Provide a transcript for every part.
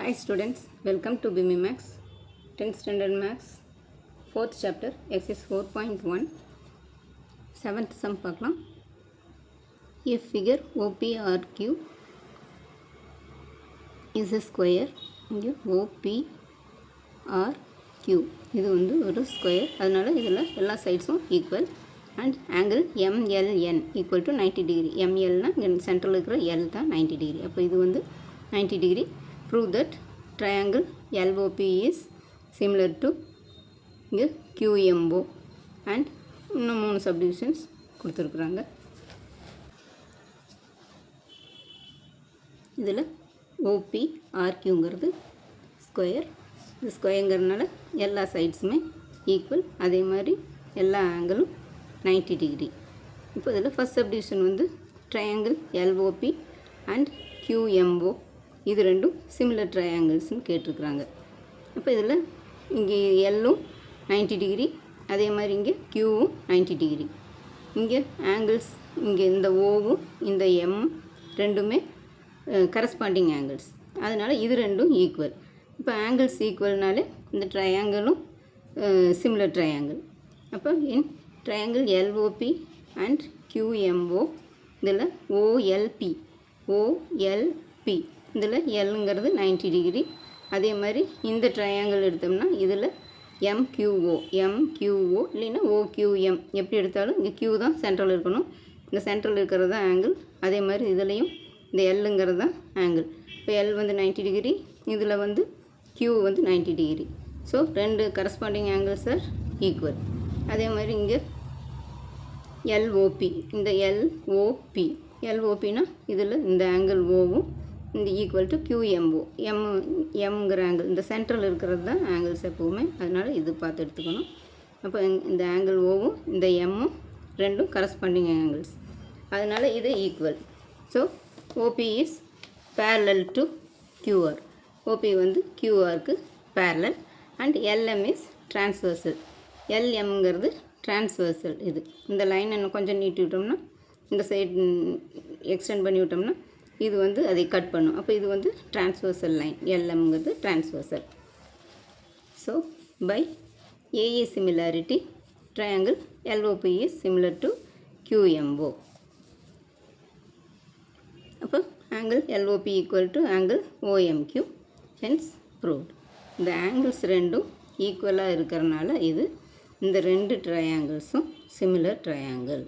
Hi students, welcome to BIMI Max 10th Standard Max 4th chapter exercise 4.1 7th sum பார்க்கலாம். A figure OPRQ is a square. இங்கே OPRQ இது வந்து ஒரு square, அதனால் இதில் எல்லா சைட்ஸும் equal and angle MLN equal to 90 degree. MLனா இங்கே சென்ட்ரல் இருக்கிற L தான் 90 டிகிரி. அப்போ இது வந்து 90 degree. Prove that triangle LOP is similar to இங்கே QMO and இன்னும் 3 subdivisions கொடுத்துருக்குறாங்க. இதில் OPRQங்கிறது ஸ்கொயர். இது ஸ்கொயருங்கிறதுனால எல்லா சைட்ஸுமே ஈக்குவல், அதே மாதிரி எல்லா ஆங்கிளும் 90 டிகிரி. இப்போ இதில் ஃபஸ்ட் சப்டிவிஷன் வந்து ட்ரையாங்கிள் LOP அண்ட் QMO இது ரெண்டும் சிமிலர் ட்ரையாங்கிள்ஸ்னு கேட்டிருக்குறாங்க. அப்போ இதில் இங்கே எல்லும் 90 டிகிரி, அதே மாதிரி இங்கே க்யூவும் 90 டிகிரி. இங்கே ஆங்கிள்ஸ் இங்கே இந்த ஓவும் இந்த எம் ரெண்டுமே கரஸ்பாண்டிங் ஆங்கிள்ஸ், அதனால் இது ரெண்டும் ஈக்குவல். இப்போ ஆங்கிள்ஸ் ஈக்குவல்னாலே இந்த ட்ரையாங்கிளும் சிமிலர் ட்ரையாங்கிள். அப்போ இன் ட்ரையாங்கிள் LOP அண்ட் QMO இதில் OLP இதில் எல்லுங்கிறது 90 டிகிரி. அதே மாதிரி இந்த ட்ரையாங்கிள் எடுத்தோம்னா இதில் MQO இல்லைன்னா OQM எப்படி எடுத்தாலும் இங்கே Q தான் சென்ட்ரல் இருக்கணும். இந்த சென்ட்ரல் இருக்கிறது தான் ஆங்கிள். அதே மாதிரி இதுலேயும் இந்த எல்லுங்கிறது தான் ஆங்கிள். இப்போ எல் வந்து 90 டிகிரி, இதில் வந்து Q வந்து 90 டிகிரி. ஸோ ரெண்டு கரஸ்பாண்டிங் ஆங்கிள்ஸ் ஆர் ஈக்குவல். அதே மாதிரி இங்கே LOP இந்த LOPனா இதில் இந்த ஆங்கிள் ஓவும் இந்த ஈக்குவல் டு QMO எம்ங்கிற ஆங்கிள் இந்த சென்ட்ரல் இருக்கிறது தான் ஆங்கிள்ஸ் எப்போவுமே, அதனால் இது பார்த்து எடுத்துக்கணும். அப்போ இந்த ஆங்கிள் ஓவும் இந்த எம்மும் ரெண்டும் கரஸ்பாண்டிங் ஆங்கிள்ஸ், அதனால் இது equal. So OP is parallel to QR. OP வந்து QRக்கு parallel and LM is transversal. LMங்கிறது டிரான்ஸ்வர்சல். இது இந்த லைன் இன்னும் கொஞ்சம் நீட்டி விட்டோம்னா இந்த சைடு எக்ஸ்டெண்ட் பண்ணி விட்டோம்னா இது வந்து அதை கட் பண்ணும். அப்போ இது வந்து டிரான்ஸ்வர்சல் லைன், LMங்கிறது transversal. So by AA similarity triangle LOP is similar to QMO. அப்போ angle LOP equal to angle OMQ, hence proved. இந்த ஆங்கிள்ஸ் ரெண்டும் ஈக்குவலாக இருக்கிறனால இது இந்த ரெண்டு ட்ரையாங்கிள்ஸும் சிமிலர் ட்ரையாங்கிள்.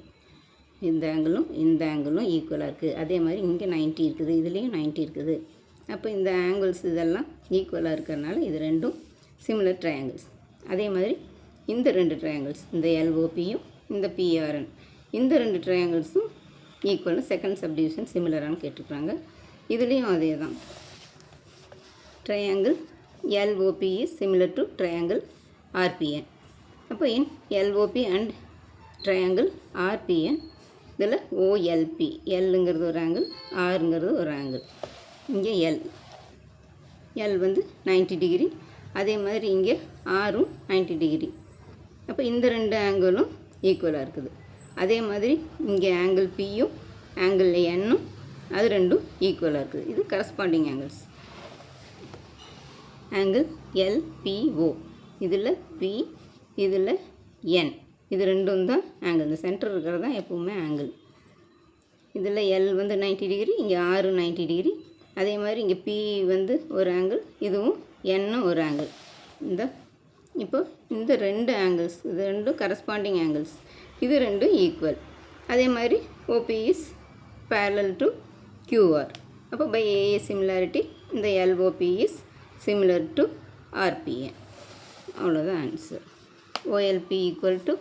இந்த ஆங்கிளும் ஈக்குவலாக இருக்குது. அதே மாதிரி இங்கே 90 இருக்குது, இதுலேயும் 90 இருக்குது. அப்போ இந்த ஆங்கிள்ஸ் இதெல்லாம் ஈக்குவலாக இருக்கிறனால இது ரெண்டும் சிமிலர் ட்ரையாங்கிள்ஸ். அதே மாதிரி இந்த ரெண்டு ட்ரையாங்கிள்ஸ் இந்த LOPயும் இந்த PRN இந்த ரெண்டு ட்ரையாங்கிள்ஸும் ஈக்குவல். செகண்ட் சப்டிவிஷன் சிமிலரானு கேட்டுருக்குறாங்க. இதுலேயும் அதே தான். Triangle LOP is similar to triangle RPN. அப்போ in LOP and triangle RPN இதில் OLP எல்லுங்கிறது ஒரு ஆங்கிள், ஆறுங்கிறது ஒரு ஆங்கிள். இங்கே எல் வந்து 90 டிகிரி, அதே மாதிரி இங்கே ஆறும் 90 டிகிரி. அப்போ இந்த ரெண்டு ஆங்கிளும் ஈக்குவலாக இருக்குது. அதே மாதிரி இங்கே ஆங்கிள் Pயும் ஆங்கிள் Nனும் அது ரெண்டும் ஈக்குவலாக இருக்குது. இது கரஸ்பாண்டிங் ஆங்கிள்ஸ். ஆங்கிள் LPO இதில் P இதில் N இது ரெண்டும் தான் ஆங்கிள். இந்த சென்டர் இருக்கிறது தான் எப்போவுமே ஆங்கிள். இதில் L வந்து 90 டிகிரி, இங்கே ஆறு 90 டிகிரி. அதே மாதிரி இங்கே P வந்து ஒரு ஆங்கிள், இதுவும் Nனும் ஒரு ஆங்கிள். இப்போ இந்த ரெண்டு ஆங்கிள்ஸ் இது ரெண்டும் கரஸ்பாண்டிங் ஆங்கிள்ஸ், இது ரெண்டும் ஈக்குவல். அதே மாதிரி OP is parallel to QR. அப்போ பை AA similarity இந்த LOP is similar to RPN. அவ்வளோதான் answer. OLP equal to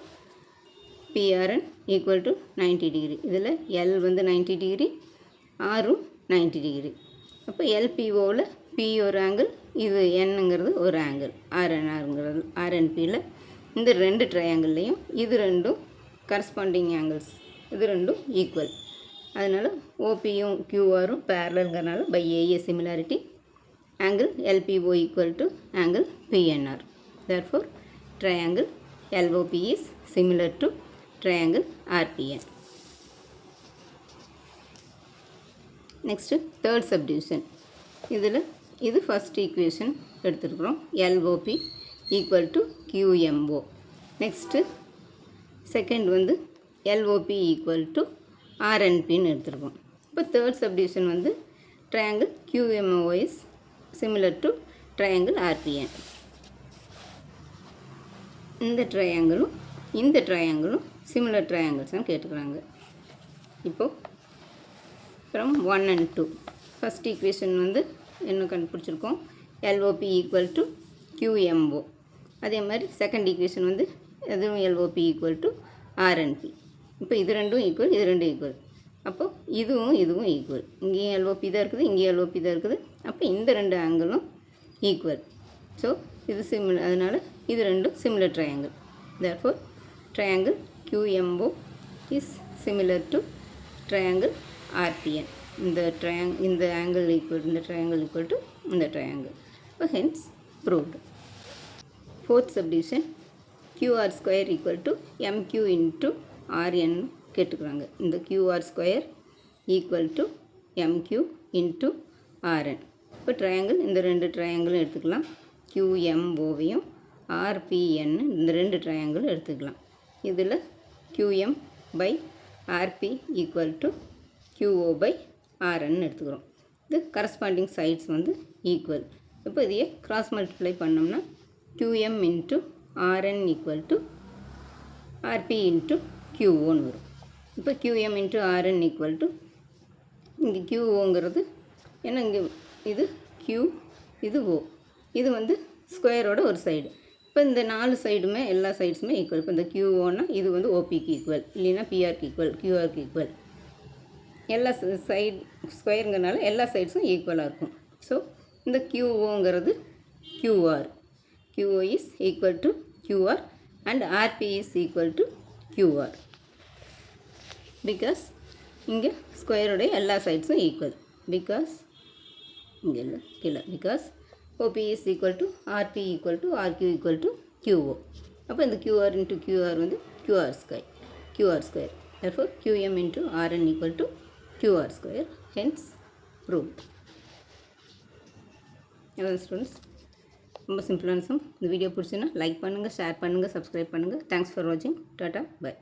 PRN equal to 90 degree. இதில் L வந்து 90 டிகிரி, ஆறும் 90 டிகிரி. அப்போ LPOவில் P ஒரு ஆங்கிள், இது Nங்கிறது ஒரு ஆங்கிள், RNPயில் இந்த ரெண்டு ட்ரையாங்கிள்லேயும் இது ரெண்டும் கரஸ்பாண்டிங் ஆங்கிள்ஸ், இது ரெண்டும் ஈக்குவல். அதனால் OPயும் QRும் பேரலங்கிறனால by AA similarity angle LPO equal to angle PNR. Therefore triangle LOP is similar to triangle RPN. Next third subdivision. இதில் இது ஃபஸ்ட் ஈக்குவேஷன் எடுத்துருக்குறோம். LOP equal to QMO. Next second வந்து LOP ஈக்குவல் டு RNPன்னு எடுத்துருக்கோம். இப்போ third subdivision வந்து triangle QMO is similar to triangle RPN. இந்த ட்ரையாங்கிளும் similar ட்ரையாங்கிள்ஸ்னு கேட்டுக்கிறாங்க. இப்போது ஃப்ரம் 1 and 2 ஃபஸ்ட் ஈக்குவேஷன் வந்து என்ன கண்டுபிடிச்சிருக்கோம், LOP ஈக்குவல் டு QMO. அதே மாதிரி செகண்ட் ஈக்குவேஷன் வந்து அதுவும் LOP ஈக்குவல் டு RNP. இப்போ இது ரெண்டும் ஈக்குவல், இது ரெண்டும் ஈக்குவல். அப்போது இதுவும் ஈக்குவல். இங்கேயும் LOP தான் இருக்குது, இங்கேயும் LOP தான் இருக்குது. அப்போ இந்த ரெண்டு ஆங்கிளும் ஈக்குவல். ஸோ இது சிமிலர், அதனால் இது ரெண்டும் similar triangle. Therefore triangle QMO is similar to triangle RPN. இந்த ஆங்கிள் ஈக்குவல், இந்த ட்ரையாங்கிள் ஈக்குவல் டு இந்த ட்ரையாங்கிள். இப்போ hence proved. Fourth subdivision QR square equal to MQ into RN கேட்டுக்கிறாங்க. இந்த QR square equal to MQ into RN. இப்போ triangle, இந்த ரெண்டு ட்ரையாங்கிளும் எடுத்துக்கலாம். QMOவையும் RPN இந்த ரெண்டு ட்ரையாங்கிளும் எடுத்துக்கலாம். இதில் QM by RP equal to QO by RN எடுத்துக்கிறோம். இது கரஸ்பாண்டிங் சைட்ஸ் வந்து ஈக்குவல். இப்போ இதையே கிராஸ் மல்டிப்ளை பண்ணோம்னா QM into RN equal to RP into QOன்னு வரும். இப்போ QM into RN equal to இங்கே QOங்கிறது ஏன்னா இங்கே இது Q, இது O, இது வந்து ஸ்கொயரோட ஒரு சைடு. இப்போ இந்த 4 சைடுமே எல்லா சைட்ஸுமே ஈக்குவல். இப்போ இந்த QOன்னா இது வந்து OPக்கு ஈக்குவல், இல்லைன்னா PRக்கு ஈக்குவல், QRக்கு ஈக்குவல். எல்லா சைடு ஸ்கொயருங்கிறனால எல்லா சைட்ஸும் ஈக்குவலாக இருக்கும். ஸோ இந்த QOங்கிறது QR. QO is equal to QR and RP is equal to QR. Because இங்கே ஸ்கொயருடைய எல்லா சைட்ஸும் ஈக்குவல். பிகாஸ் இங்கே இல்லை கீழே. Because OP is equal to RP equal to RQ equal to QO. அப்போ இந்த QR இன்ட்டு QR வந்து QR square. Therefore QM into RN equal to QR square. Hence proved. அதான் ஸ்டூடெண்ட்ஸ், ரொம்ப சிம்பிளான சம். இந்த வீடியோ பிடிச்சுன்னா லைக் பண்ணுங்கள், share பண்ணுங்கள், சப்ஸ்கிரைப் பண்ணுங்கள். தேங்க்ஸ் ஃபார் வாட்சிங். Tata, by.